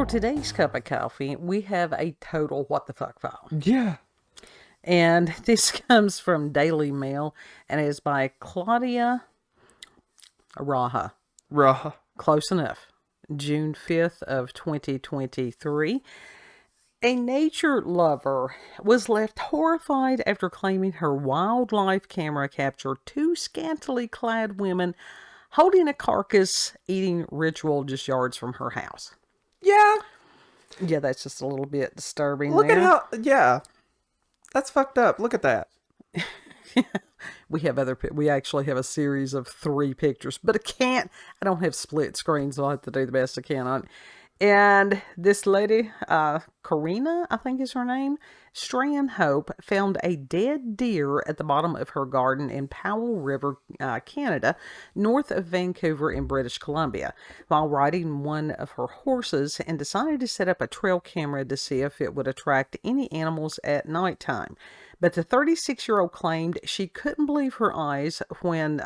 today's cup of coffee, we have a total what the fuck file. Yeah. And this comes from Daily Mail and is by Claudia Aoraha. Raw. Close enough. June 5th of 2023. A nature lover was left horrified after claiming her wildlife camera captured two scantily clad women holding a carcass eating ritual just yards from her house. Yeah. Yeah, that's just a little bit disturbing. Look at how, yeah. That's fucked up. Look at that. We actually have a series of 3 pictures, but I don't have split screens, so I'll have to do the best I can on it. And this lady, Karina, I think is her name, Stranhope, found a dead deer at the bottom of her garden in Powell River, Canada, north of Vancouver in British Columbia, while riding one of her horses, and decided to set up a trail camera to see if it would attract any animals at nighttime. But the 36-year-old claimed she couldn't believe her eyes when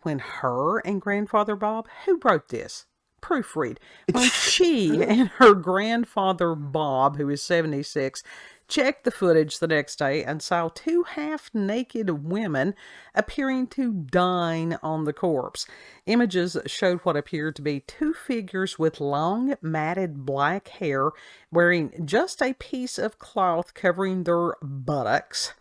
her and Grandfather Bob, who wrote this? Proofread. When she and her grandfather Bob, who is 76, checked the footage the next day and saw 2 half-naked women appearing to dine on the corpse. Images showed what appeared to be 2 figures with long, matted black hair wearing just a piece of cloth covering their buttocks,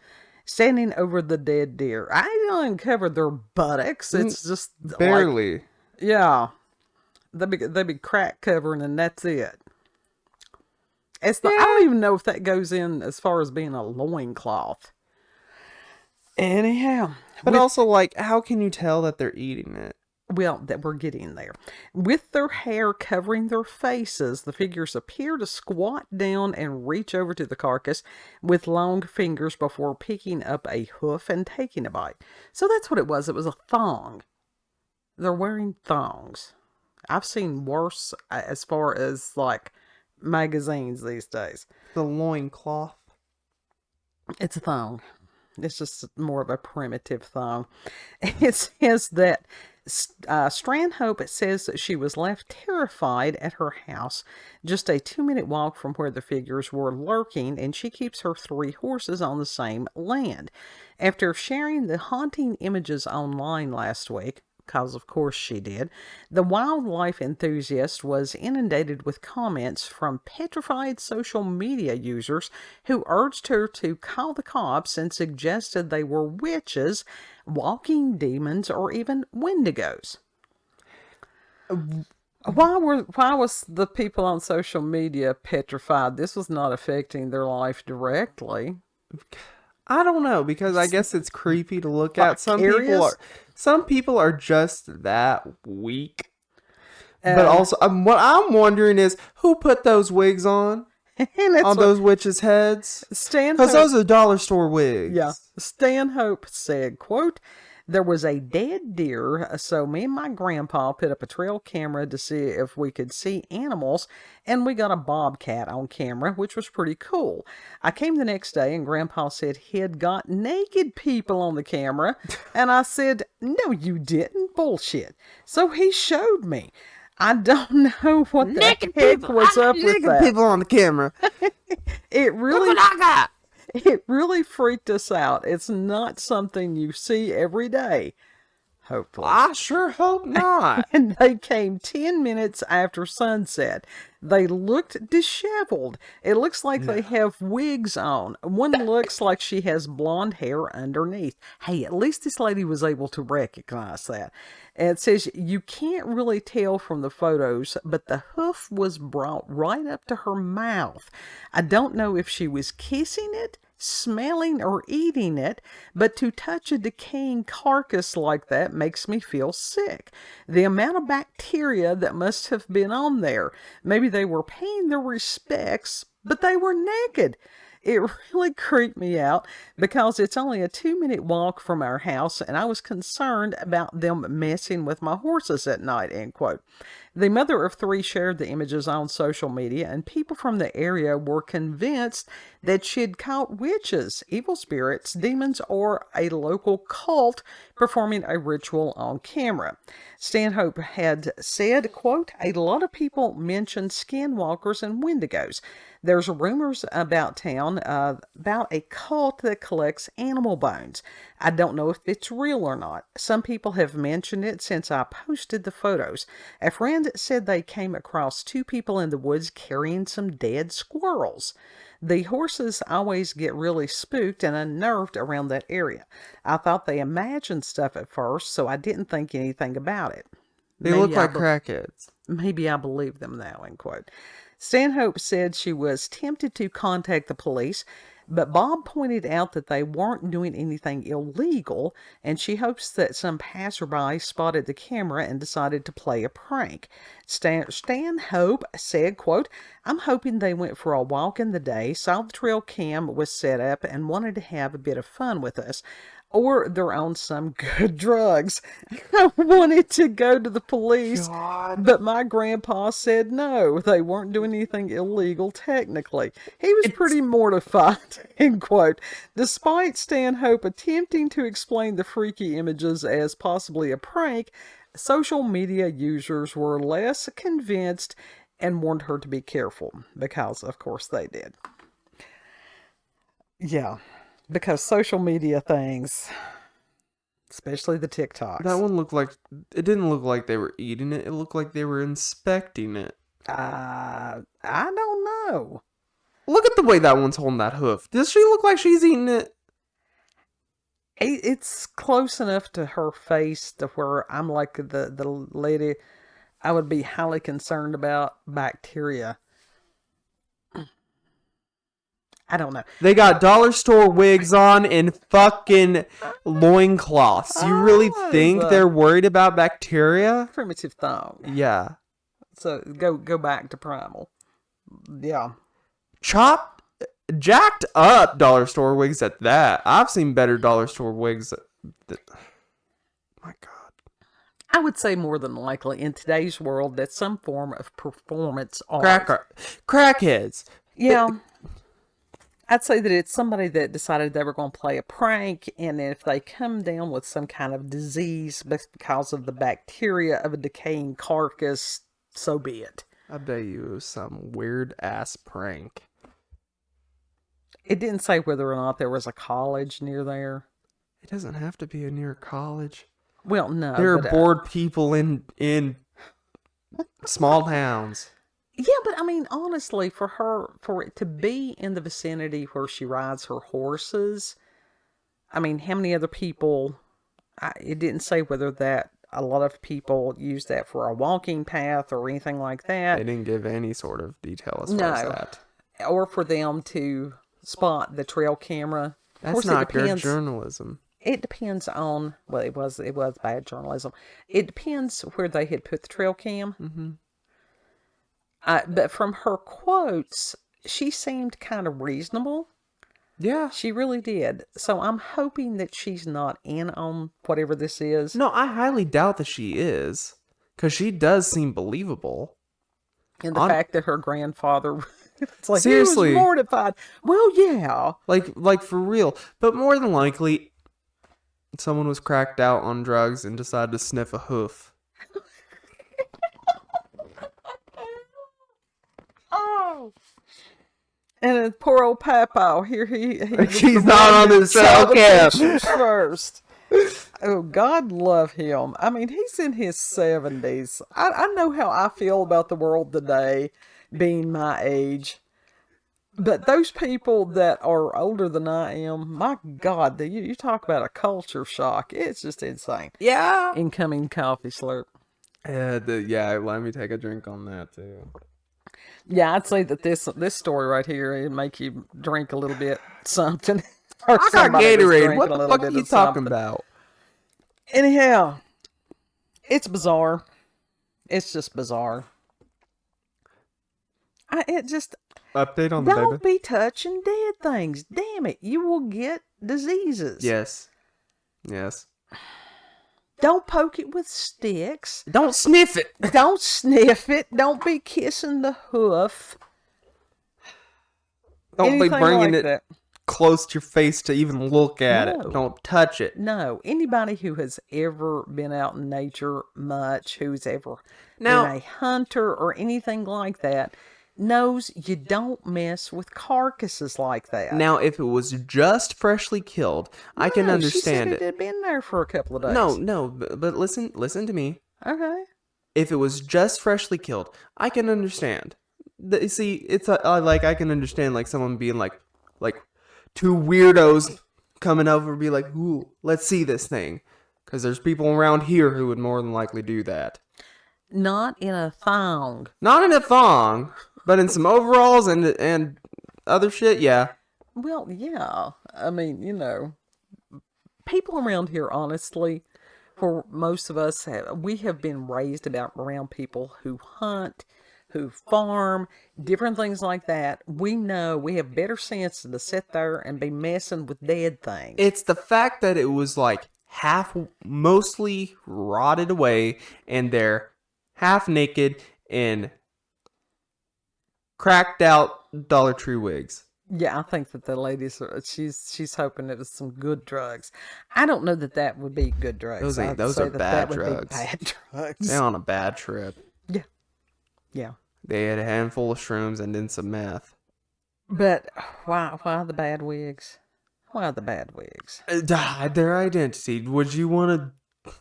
standing over the dead deer. I didn't uncover their buttocks. It's just barely. Yeah. They'd be crack covering and that's it. I don't even know if that goes in as far as being a loincloth. Anyhow. But also, like, how can you tell that they're eating it? Well, that we're getting there. With their hair covering their faces, the figures appear to squat down and reach over to the carcass with long fingers before picking up a hoof and taking a bite. So that's what it was. It was a thong. They're wearing thongs. I've seen worse as far as, like, magazines these days. The loincloth. It's a thong. It's just more of a primitive thong. It says that Stranhope says that she was left terrified at her house, just a 2-minute walk from where the figures were lurking, and she keeps her 3 horses on the same land. After sharing the haunting images online last week, because of course she did, the wildlife enthusiast was inundated with comments from petrified social media users who urged her to call the cops and suggested they were witches, walking demons, or even wendigos. Why was the people on social media petrified? This was not affecting their life directly. I don't know, because I guess it's creepy to look at. Some people are just that weak. But also, what I'm wondering is, who put those wigs on those witches' heads? Because those are dollar store wigs. Yeah. Stanhope said, quote, "There was a dead deer, so me and my grandpa put up a trail camera to see if we could see animals, and we got a bobcat on camera, which was pretty cool. I came the next day, and Grandpa said he had got naked people on the camera, and I said, no, you didn't. Bullshit. So he showed me. I don't know what the heck was up with that. Naked people on the camera. It really... Look what I got. It really freaked us out. It's not something you see every day. Hopefully. I sure hope not. And they came 10 minutes after sunset. They looked disheveled. It looks like they have wigs on. One looks like she has blonde hair underneath. Hey, at least this lady was able to recognize that. And it says, you can't really tell from the photos, but the hoof was brought right up to her mouth. I don't know if she was kissing it, smelling, or eating it, but to touch a decaying carcass like that makes me feel sick. The amount of bacteria that must have been on there. Maybe they were paying their respects, but they were naked. It really creeped me out because it's only a 2-minute walk from our house, and I was concerned about them messing with my horses at night," end quote. The mother of three shared the images on social media, and people from the area were convinced that she'd caught witches, evil spirits, demons, or a local cult performing a ritual on camera. Stanhope had said, quote, "A lot of people mention skinwalkers and wendigos. There's rumors about town about a cult that collects animal bones. I don't know if it's real or not. Some people have mentioned it since I posted the photos. A friend said they came across two people in the woods carrying some dead squirrels. The horses always get really spooked and unnerved around that area. I thought they imagined stuff at first, so I didn't think anything about it. They look like crackheads. Maybe I believe them now," end quote. Stanhope said she was tempted to contact the police, but Bob pointed out that they weren't doing anything illegal, and she hopes that some passerby spotted the camera and decided to play a prank. Stanhope said, quote, "I'm hoping they went for a walk in the day, saw the trail cam was set up, and wanted to have a bit of fun with us. Or they're on some good drugs. I wanted to go to the police, but my grandpa said no, they weren't doing anything illegal technically. He was pretty mortified," end quote. Despite Stanhope attempting to explain the freaky images as possibly a prank, social media users were less convinced and warned her to be careful, because of course they did. Yeah. Because social media things, especially the TikToks. That one looked like, it didn't look like they were eating it. It looked like they were inspecting it. I don't know. Look at the way that one's holding that hoof. Does she look like she's eating it? It's close enough to her face to where I'm like the lady. I would be highly concerned about bacteria. I don't know. They got dollar store wigs on and fucking loincloths. You really think they're worried about bacteria? Primitive thong. Yeah. So go back to primal. Yeah. Jacked up dollar store wigs at that. I've seen better dollar store wigs. My God. I would say more than likely in today's world that's some form of performance art. Crackheads. Yeah. I'd say that it's somebody that decided they were going to play a prank, and if they come down with some kind of disease because of the bacteria of a decaying carcass, so be it. I bet you it was some weird ass prank. It didn't say whether or not there was a college near there. It doesn't have to be a near college. Well, no. There are bored people in small towns. Yeah, but I mean, honestly, for it to be in the vicinity where she rides her horses, I mean, how many other people, it didn't say whether that a lot of people use that for a walking path or anything like that. They didn't give any sort of detail as far as that. Or for them to spot the trail camera. That's not good journalism. It depends on, well, it was bad journalism. It depends where they had put the trail cam. Mm-hmm. But from her quotes, she seemed kind of reasonable. Yeah. She really did. So I'm hoping that she's not in on whatever this is. No, I highly doubt that she is. Because she does seem believable. And the fact that her grandfather, it's like, seriously, he was mortified. Well, yeah. Like for real. But more than likely, someone was cracked out on drugs and decided to sniff a hoof. Oh. And poor old Papa, here he he's not on his trail cam first. Oh, God love him. I mean, he's in his 70s. I know how I feel about the world today, being my age. But those people that are older than I am, my God, you talk about a culture shock. It's just insane. Yeah. Incoming coffee slurp. Yeah, let me take a drink on that, too. Yeah, I'd say that this story right here, it'd make you drink a little bit something. Or I got Gatorade. What the fuck are you talking about? Anyhow, it's bizarre. It's just bizarre. Update on the baby. Don't be touching dead things. Damn it. You will get diseases. Yes. Don't poke it with sticks. Don't sniff it. Don't sniff it. Don't be kissing the hoof. Don't Anything be bringing like it that. close to your face to even look at it. No. Don't touch it. No. Anybody who has ever been out in nature much, who's ever Now- been a hunter or anything like that, knows you don't mess with carcasses like that. Now, if it was just freshly killed, I can understand she it. said it had been there for a couple of days. No, but listen to me. Okay. If it was just freshly killed, I can understand. See, it's like I can understand like someone being like two weirdos coming over and be like, "Ooh, let's see this thing," because there's people around here who would more than likely do that. Not in a thong. Not in a thong, but in some overalls and other shit. Yeah. Well, yeah. I mean, people around here, honestly, for most of us, we have been raised around people who hunt, who farm, different things like that. We know we have better sense than to sit there and be messing with dead things. It's the fact that it was like mostly rotted away, and they're half naked in cracked out Dollar Tree wigs. Yeah, I think that the ladies, she's hoping it was some good drugs. I don't know that would be good drugs. Those are bad drugs. Would be bad drugs. They're on a bad trip. Yeah. Yeah. They had a handful of shrooms and then some meth. But why the bad wigs? Why the bad wigs? Their identity. Would you want to...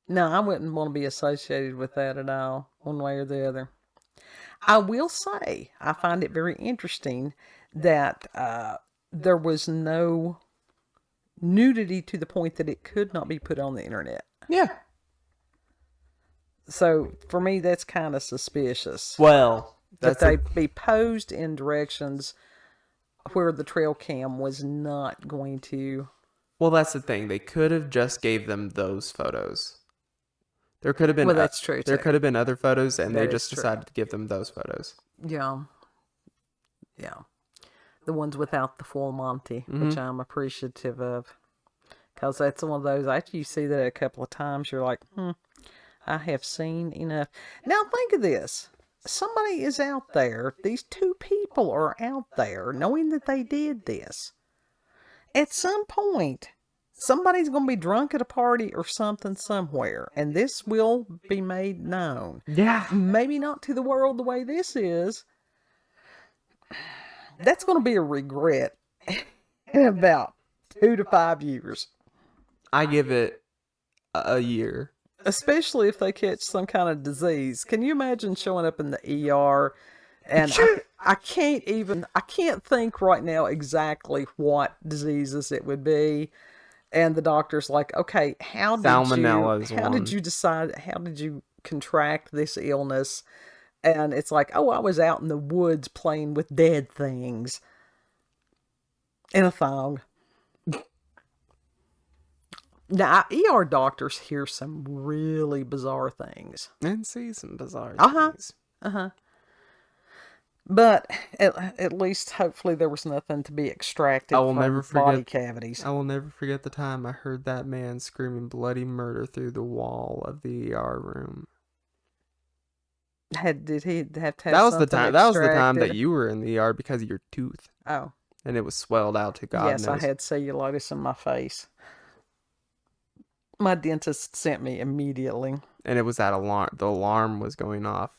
No, I wouldn't want to be associated with that at all, one way or the other. I will say, I find it very interesting that there was no nudity to the point that it could not be put on the internet. Yeah. So, for me, that's kind of suspicious. Well, that they be posed in directions where the trail cam was not going to... Well, that's the thing. They could have just gave them those photos. There could have been... Well, that's true, There too. could have been other photos, and That they is just true. decided to give them those photos. Yeah. Yeah. The ones without the full Monty, which I'm appreciative of. Because that's one of those, after you see that a couple of times, you're like, I have seen enough. Now think of this. Somebody is out there. These two people are out there knowing that they did this. At some point, somebody's going to be drunk at a party or something somewhere. And this will be made known. Yeah. Maybe not to the world the way this is. That's going to be a regret in about 2 to 5 years. I give it a year. Especially if they catch some kind of disease. Can you imagine showing up in the ER? And I can't think right now exactly what diseases it would be. And the doctor's like, okay, how did you decide, how did you contract this illness? And it's like, oh, I was out in the woods playing with dead things. In a thong. Now, ER doctors hear some really bizarre things. And see some bizarre things. But at least, hopefully, there was nothing to be extracted from body cavities. I will never forget the time I heard that man screaming bloody murder through the wall of the ER room. Did he have to have that was the time? extracted? That was the time that you were in the ER because of your tooth. Oh. And it was swelled out to God knows. Yes, I had cellulitis in my face. My dentist sent me immediately. And it was that alarm. The alarm was going off.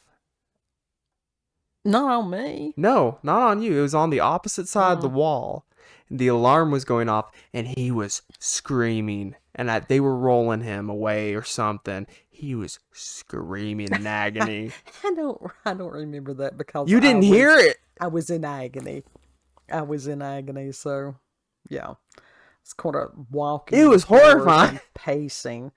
Not on me. No, not on you. It was on the opposite side of the wall. And the alarm was going off, and he was screaming. And they were rolling him away or something. He was screaming in agony. I don't remember that because you didn't hear it. I was in agony. So yeah. It's kind of walking. It was horrifying. Pacing.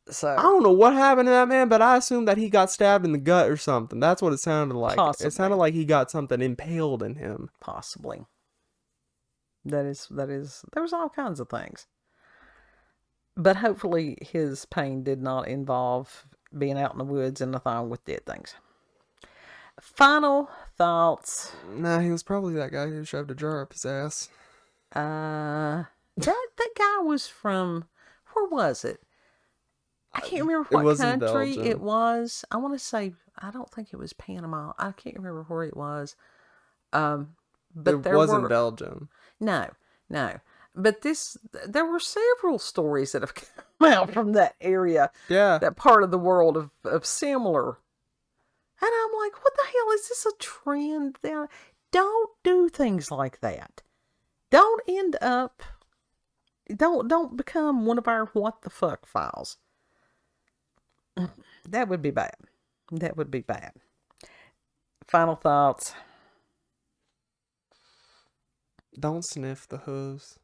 So I don't know what happened to that man, but I assume that he got stabbed in the gut or something. That's what it sounded like. Possibly. It sounded like he got something impaled in him. Possibly. That is. There was all kinds of things. But hopefully his pain did not involve being out in the woods in the thong with dead things. Final thoughts. Nah, he was probably that guy who shoved a jar up his ass. That guy was from, where was it? I can't remember It what wasn't country Belgium. it was. I want to say, I don't think it was Panama. I can't remember where it was. But It there wasn't were, Belgium. no. But there were several stories that have come out from that area, Yeah. that part of the world of similar. And I'm like, what the hell? Is this a trend? Don't do things like that. Don't end up, don't become one of our what the fuck files. That would be bad. That would be bad. Final thoughts. Don't sniff the hooves.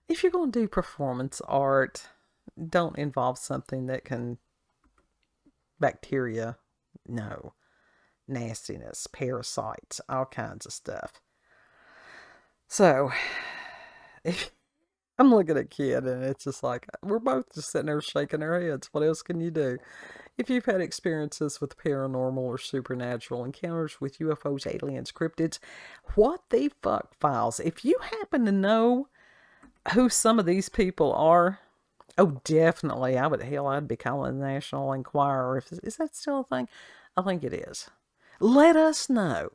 If you're going to do performance art, don't involve something that can, bacteria, no, nastiness, parasites, all kinds of stuff. So, if I'm looking at Kid and it's just like, we're both just sitting there shaking our heads. What else can you do? If you've had experiences with paranormal or supernatural encounters with UFOs, aliens, cryptids, what the fuck files? If you happen to know who some of these people are, oh, definitely, I'd be calling the National Enquirer. Is that still a thing? I think it is. Let us know.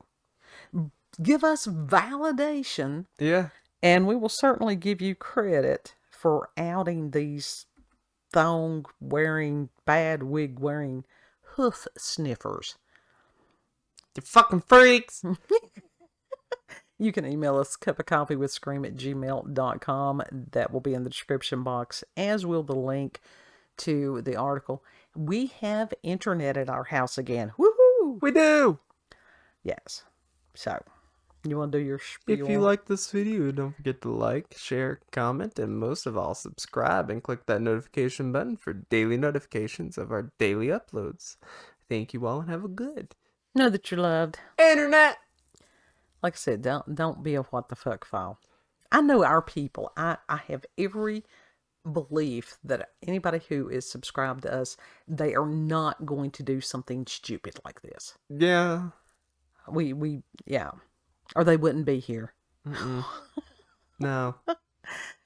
Give us validation. Yeah. And we will certainly give you credit for outing these thong-wearing, bad wig-wearing hoof sniffers. You fucking freaks. You can email us cupofcoffeewithscream@gmail.com. That will be in the description box, as will the link to the article. We have internet at our house again. Woohoo! We do. Yes. So, you want to do your spiel? If you like this video, don't forget to like, share, comment, and most of all, subscribe and click that notification button for daily notifications of our daily uploads. Thank you all and have a good Know that you're loved. internet. Like I said, don't be a what the fuck file. I know our people. I have every belief that anybody who is subscribed to us, they are not going to do something stupid like this. Yeah. Yeah. Or they wouldn't be here. No.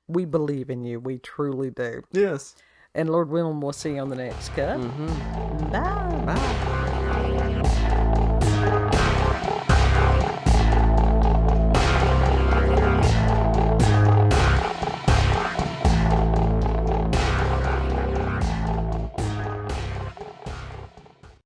We believe in you. We truly do. Yes. And Lord willing, we'll see you on the next cut. Mm-hmm. Bye. Bye.